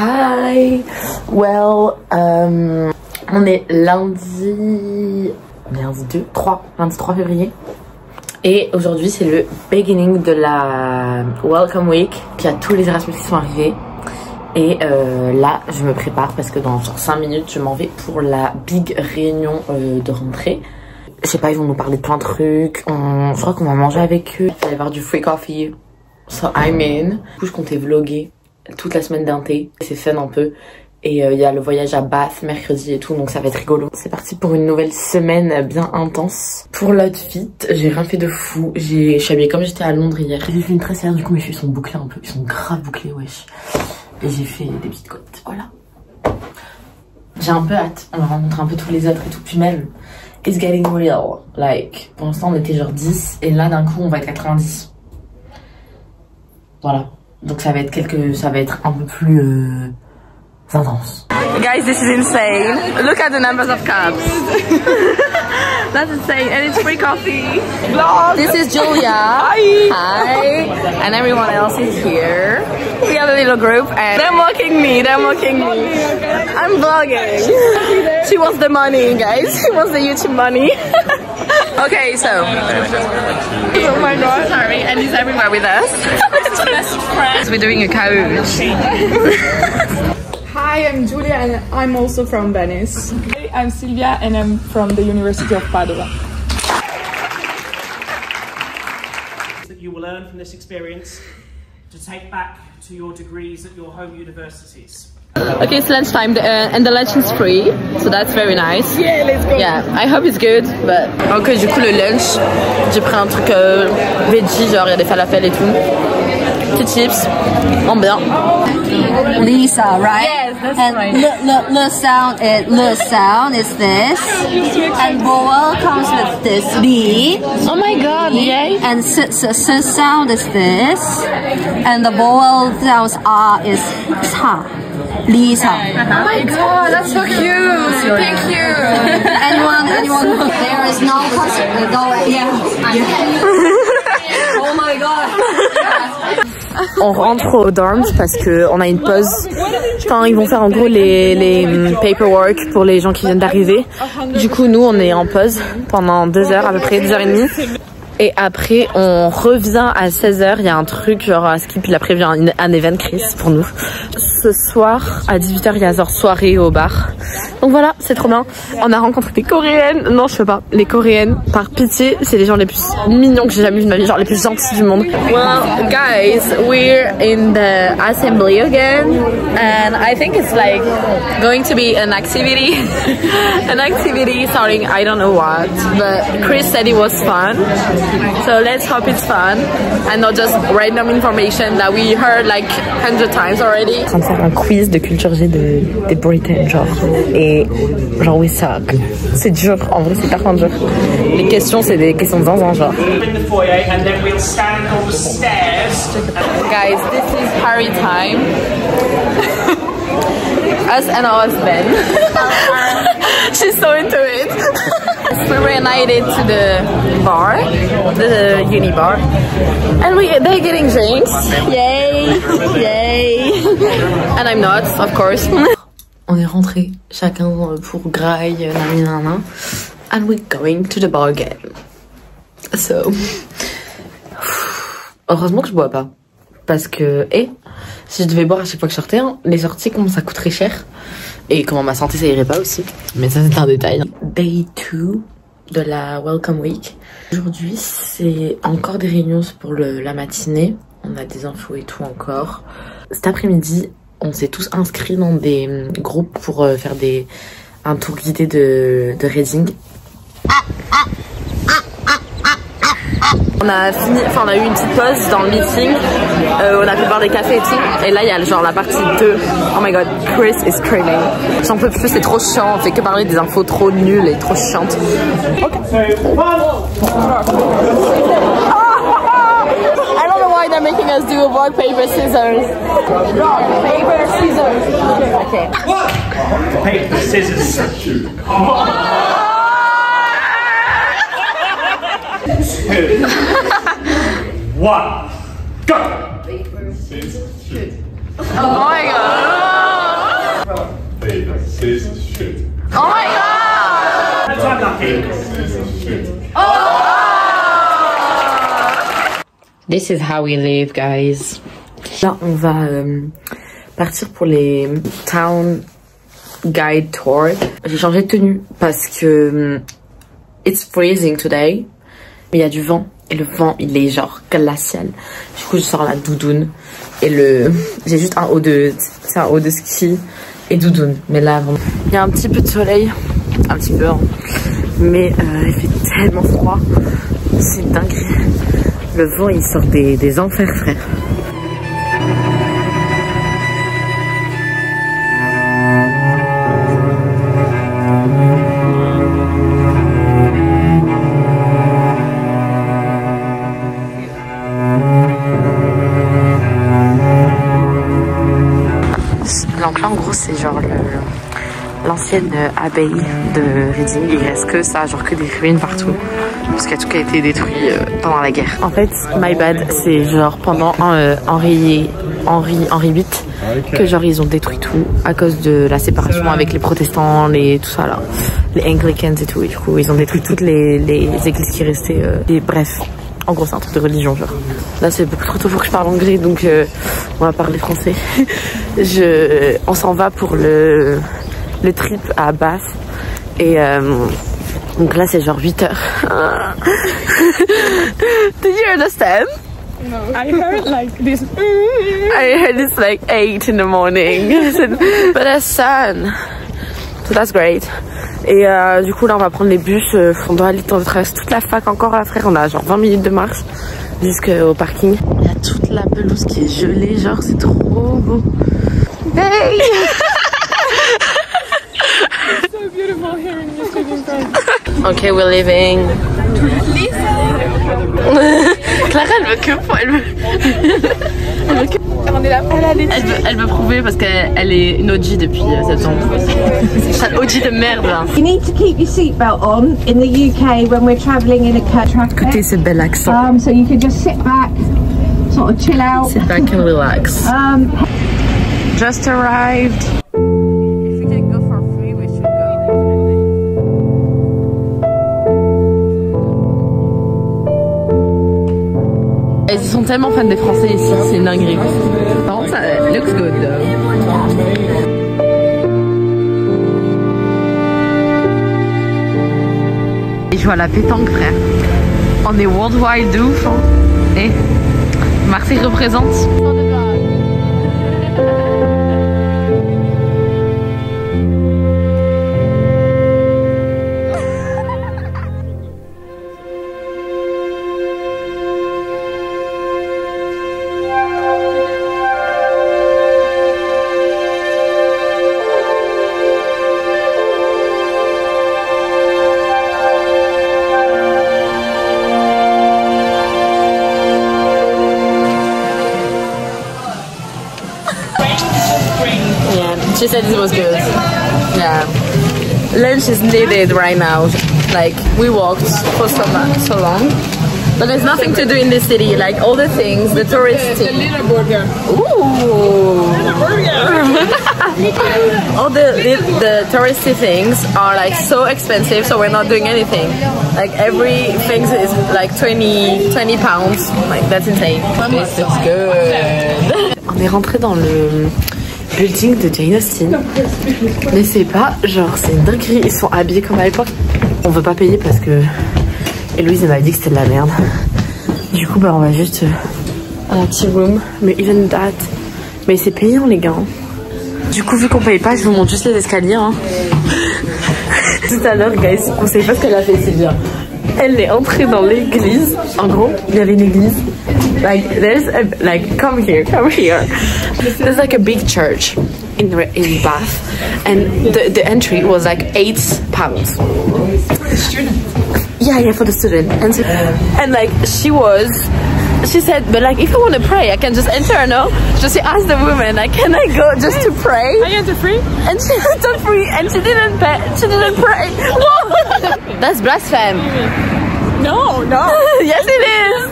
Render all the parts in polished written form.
Hi. Well, on est lundi 3 février. Et aujourd'hui c'est le beginning de la Welcome Week. Il y a tous les Erasmus qui sont arrivés. Et là je me prépare parce que dans genre 5 minutes je m'en vais pour la big réunion de rentrée. Je sais pas, ils vont nous parler de plein de trucs. Je crois qu'on va manger avec eux. Il va y avoir du free coffee. So I'm in. Du coup je comptais vlogger toute la semaine d'un thé. C'est fun un peu. Et il y a le voyage à Bath mercredi et tout, donc ça va être rigolo. C'est parti pour une nouvelle semaine bien intense. Pour l'outfit, j'ai rien fait de fou. Je suis habillée comme j'étais à Londres hier. J'ai fait une tressière, du coup mes cheveux sont bouclés un peu. Ils sont grave bouclés, wesh. Et j'ai fait des petites côtes, voilà. J'ai un peu hâte. On va rencontrer un peu tous les autres et tout. Puis même, it's getting real. Like, pour l'instant on était genre 10 et là d'un coup on va être 90. Voilà. Donc ça va être un peu plus intense. Guys, this is insane. Look at the numbers of cabs. That's insane. And it's free coffee. Vlog. This is Julia. Hi. Hi. And everyone else is here. We have a little group and they're mocking me. I'm vlogging. She wants the money, guys. She wants the YouTube money. Okay, so. Oh my god. Sorry, and he's everywhere with us. We're doing a couch. Hi, I'm Julia and I'm also from Venice. Hey, I'm Silvia and I'm from the University of Padua. That you will learn from this experience to take back to your degrees at your home universities. Okay, it's lunchtime and the lunch is free, so that's very nice. Yeah, let's go. Yeah, I hope it's good, but... Ok, du coup le lunch, j'ai pris un truc veggie, genre il y a des falafels et tout. Petits chips, bien. Lisa, right? Yes, that's and right. Le sound is this, and vowel comes with this Li. Oh my god, yay! And s sound is this, and the vowel sounds is Ta. Lisa. Oh my god, that's so cute. Thank you. Anyone? There is no person. Oh my god. On rentre aux dorms parce que on a une pause. Enfin, ils vont faire en gros les paperwork pour les gens qui viennent d'arriver. Du coup, nous, on est en pause pendant 2 heures à peu près, 2h30. Et après, on revient à 16h. Il y a un truc, genre, à Skip, il a prévu un event Chris pour nous. Ce soir, à 18h, il y a genre soirée au bar. Donc voilà, c'est trop bien. On a rencontré des Coréennes. Non, je sais pas. Les Coréennes, par pitié, c'est les gens les plus mignons que j'ai jamais vu de ma vie. Genre les plus gentils du monde. Well, guys, we're in the assembly again. And I think it's like going to be an activity. An activity starting, I don't know what. But Chris said it was fun. So let's hope it's fun. And not just random information that we heard like 100 times already. En train de faire un quiz de culture G des Britain, genre. Et genre we suck. C'est dur, en vrai c'est tellement dur. Les questions c'est des questions de zinzin genre. Guys, this is party time. Us and our husband. She's so into it. We reunited to the bar, the uni bar, and they're getting drinks. Yay! Yay! And I'm not, of course. On est rentrés chacun pour graille, nanana, and we're going to the bar again. So, heureusement que je bois pas, parce que si je devais boire à chaque fois que je sortais, les sorties comment ça coûterait cher et comment ma santé ça irait pas aussi. Mais ça c'est un détail. Day 2 de la Welcome Week. Aujourd'hui c'est encore des réunions pour la matinée. On a des infos et tout encore. Cet après-midi, on s'est tous inscrits dans des groupes pour faire un tour guidé de Reading. On a eu une petite pause dans le meeting. On a pu boire des cafés et tout. Et là, il y a genre la partie 2. Oh my god, Chris is screaming. J'en peux plus, c'est trop chiant. On fait que parler des infos trop nulles et trop chiantes. Okay. I don't know why they're making us do a rock, paper, scissors. Rock, paper, scissors. Okay. Paper, scissors. 2, 1, go! Oh my god. This is how we live, guys. Là, on va partir pour les Town Guide Tour. J'ai changé de tenue parce que it's freezing today. Mais il y a du vent. Et le vent, il est genre glacial. Du coup, je sors la doudoune. Et j'ai juste un haut de... C'est un haut de ski et doudoune. Mais là, vraiment, il y a un petit peu de soleil. Un petit peu, hein. Mais il fait tellement froid. C'est une dinguerie. Le vent, il sort des enfers, frère. Donc là, en gros, c'est genre l'ancienne abbaye de Reading. Il reste que ça, genre que des ruines partout. Parce qu'il y a tout qui a été détruit pendant la guerre. En fait, my bad, c'est genre pendant Henri VIII que genre ils ont détruit tout à cause de la séparation avec les protestants, tout ça là, les Anglicans et tout. Et du coup, ils ont détruit toutes les églises qui restaient. Et bref, en gros, c'est un truc de religion, genre. Là, c'est beaucoup trop tôt pour que je parle anglais, donc on va parler français. On s'en va pour le trip à Bath. Et donc là, c'est genre 8 heures. Did you understand? No, I heard like this. I heard it's like 8 in the morning. But there's sun. So that's great. Et du coup, là, on va prendre les bus. On doit aller traverser toute la fac encore, là, frère. On a genre 20 minutes de marche jusqu'au parking. Il y a toute la pelouse qui est gelée, genre, c'est trop beau. Hey! It's so beautiful hearing you speaking French. Okay, we're leaving. Clara, elle veut que pour elle veut prouver parce qu'elle est une OG depuis septembre. C'est une OG de merde. You need to keep your seatbelt on in the UK when we're travelling in a car traffic. Écoutez ce bel accent. So you can just sit back, sort of chill out. Sit back and relax. Just arrived. If we can go for free, we should go. Ils sont tellement fans des Français ici, c'est une dinguerie. Par contre, ça looks good though. Et je vois la pétanque, frère. On est worldwide de ouf, hein. Et Marseille représente. She said it was good. Yeah. Lunch is needed right now. Like, we walked for so long. But there's nothing to do in this city. Like, all the things, the tourist things. The little burger. Ooh! All the touristy things are like so expensive, so we're not doing anything. Like, everything is like 20 pounds. Like, that's insane. This looks good. On est rentré dans le building de Jane Austen, mais c'est pas genre, c'est une dinguerie, ils sont habillés comme à l'époque. On veut pas payer parce que Héloïse m'a dit que c'était de la merde. Du coup bah on va juste à la tea room, mais even that, mais c'est payant les gars. Du coup vu qu'on paye pas, je vous montre juste les escaliers hein. Tout à l'heure guys, on sait pas ce qu'elle a fait, c'est bien. Elle est entrée dans l'église. En gros, il y avait une église. Like there's come here. There's like a big church in Bath, and the entry was like £8. Yeah, for the student. And like she said, but like if I want to pray, I can just enter. No, she asked the woman, like, can I go just to pray? I enter free. And she entered free, and she didn't pay. She didn't pray. That's blasphemy. No. Yes, it is.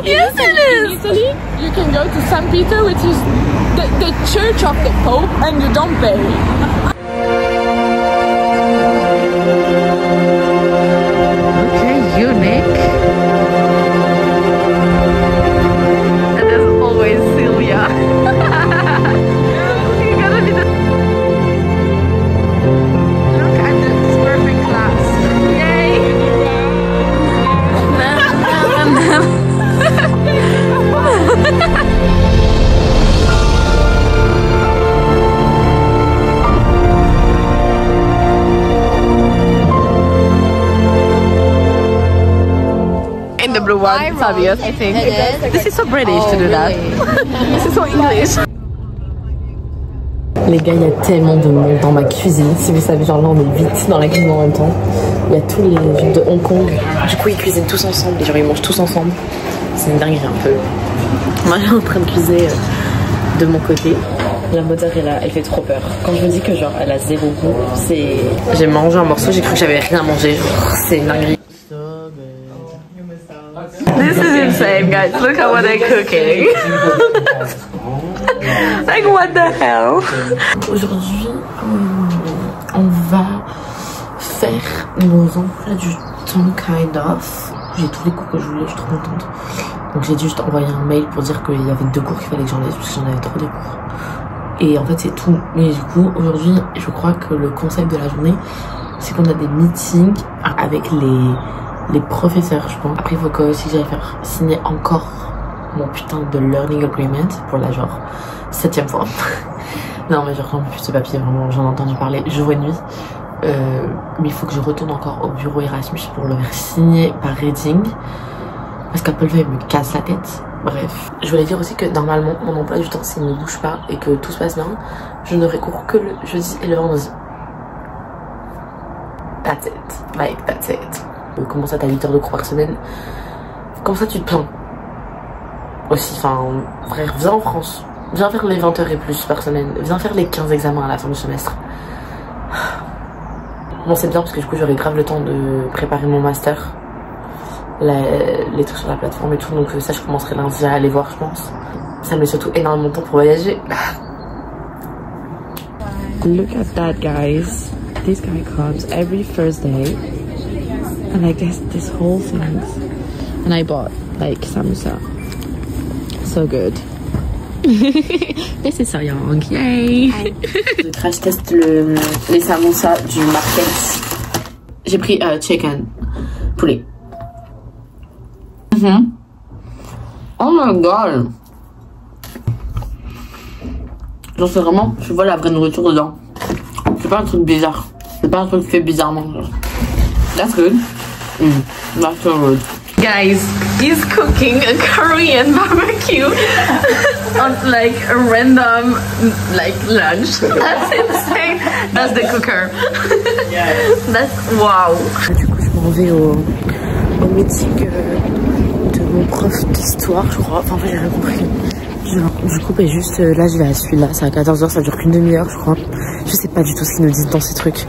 Yes, it is. In Italy, you can go to St. Peter, which is the church of the Pope, and you don't pay. one, Fabius, I think. This is so British to do that. This is so English. Les gars, il y a tellement de monde dans ma cuisine. Si vous savez, genre là, on est 8 dans la cuisine en même temps. Il y a tous les gens de Hong Kong. Du coup, ils cuisinent tous ensemble. Et genre, ils mangent tous ensemble. C'est une dinguerie un peu. Moi, je suis en train de cuisiner de mon côté. La mozzarella, elle fait trop peur. Quand je me dis que genre, elle a zéro goût, c'est... J'ai mangé un morceau, j'ai cru que j'avais rien à manger. C'est une dinguerie. This is insane, guys. Look at what they're cooking. Like, what the hell? Aujourd'hui, on va faire nos emplois du temps, kind of. J'ai tous les cours que je voulais, je suis trop contente. Donc j'ai juste envoyé un mail pour dire qu'il y avait 2 cours qu'il fallait que j'enlève parce que j'en avais trop des cours. Et en fait c'est tout. Mais du coup aujourd'hui je crois que le concept de la journée c'est qu'on a des meetings avec les professeurs je pense. Après il faut que aussi j'aille faire signer encore mon putain de learning agreement pour la genre 7e fois. Non mais genre j'en peux plus de ce papier, vraiment j'en ai entendu parler jour et nuit. Mais il faut que je retourne encore au bureau Erasmus pour le faire signer par Reading parce qu'Apple me casse la tête. Bref, je voulais dire aussi que normalement mon emploi du temps s'il ne bouge pas et que tout se passe bien, je n'aurai cours que le jeudi et le vendredi. That's it, like that's it. Comment ça t'as 8 heures de cours par semaine? Comment ça tu te plains? Aussi, enfin frère, viens en France, viens faire les 20 heures et plus par semaine, viens faire les 15 examens à la fin du semestre. Bon c'est bien parce que du coup j'aurai grave le temps de préparer mon master, les trucs sur la plateforme et tout, donc ça je commencerai lundi à aller voir je pense. Ça me met surtout énormément de temps pour voyager. Look at that guys, this guy comes every Thursday and like this whole thing and I bought like samosa, so good. This is so young, yay! Je crash test les samosas du market. J'ai pris chicken, poulet. Oh my god! Genre c'est vraiment, je vois la vraie nourriture dedans. C'est pas un truc bizarre. C'est pas un truc fait bizarrement. That's good. That's so good. Guys, he's cooking a Korean barbecue on like a random like lunch. That's insane. That's the cooker. That's wow. Du coup je m'en vais au meeting de mon prof d'histoire je crois. Enfin j'ai rien compris. Du coup juste là je vais à celui-là, c'est à 14 h, ça dure qu'une demi-heure je crois. Je sais pas du tout ce qu'ils nous disent dans ces trucs.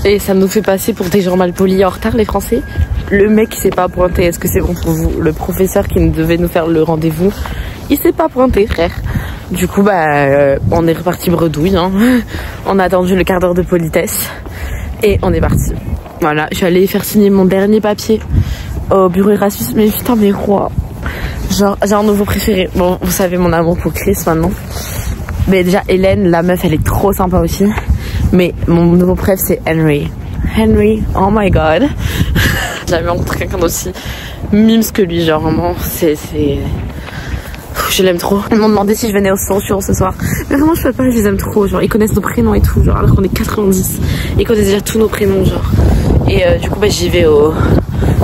Et ça nous fait passer pour des gens mal polis en retard les Français. Le mec qui s'est pas pointé, est-ce que c'est bon pour vous? Le professeur qui devait nous faire le rendez-vous, il s'est pas pointé frère. Du coup on est reparti bredouille hein. On a attendu le quart d'heure de politesse et on est parti. Voilà, je suis allée faire signer mon dernier papier au bureau Erasmus, mais putain mais roi. Genre j'ai un nouveau préféré. Bon vous savez mon amour pour Chris maintenant. Mais déjà Hélène, la meuf elle est trop sympa aussi. Mais mon nouveau préf c'est Henry. Henry, oh my god. J'avais rencontré quelqu'un d'aussi mimes que lui, genre vraiment je l'aime trop. Ils m'ont demandé si je venais au social ce soir. Mais vraiment je peux pas, je les aime trop. Genre ils connaissent nos prénoms et tout, genre alors qu'on est 90. Ils connaissent déjà tous nos prénoms genre. Et du coup j'y vais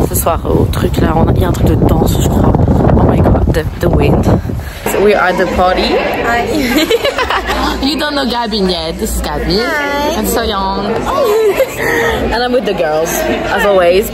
ce soir au truc là, il y a un truc de danse je crois. Oh my god, the wind. So we are at the party. Hi. You don't know Gabin yet. This is Gabin. Hi. I'm so young. And I'm with the girls, as always.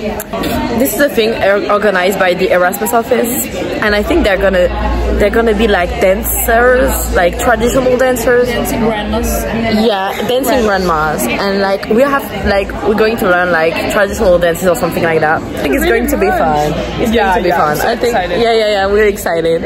This is a thing organized by the Erasmus office, and I think they're gonna be like dancers, like traditional dancers. Dancing grandmas. Yeah, dancing grandmas, and like we're going to learn like traditional dances or something like that. I think it's going to be fun. It's going to be fun. So I think. Excited. Yeah. We're excited.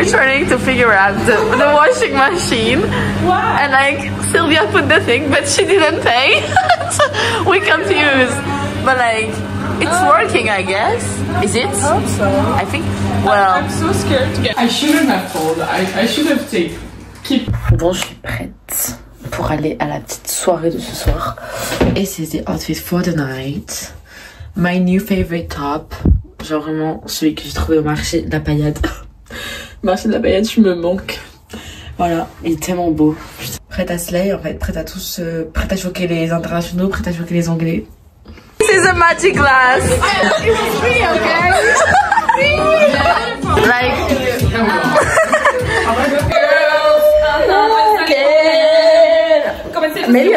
we're trying to figure out the washing machine. Why? And like Sylvia put the thing, but she didn't pay. So we're confused. But like, it's working, I guess. Is it? I hope so. I think. Well, I'm so scared to get. I shouldn't have told. I should have taken. Bon, je suis prête pour aller à la petite soirée de ce soir. Et c'est the outfit for the night. My new favorite top. Genre vraiment celui que j'ai trouvé au marché de la paillade. Marché de la paillade, je me manque. Voilà, il est tellement beau. Prête à slay en fait, prête à tous, prête à choquer les internationaux, prête à choquer les anglais. this is a magic glass. Like. Maybe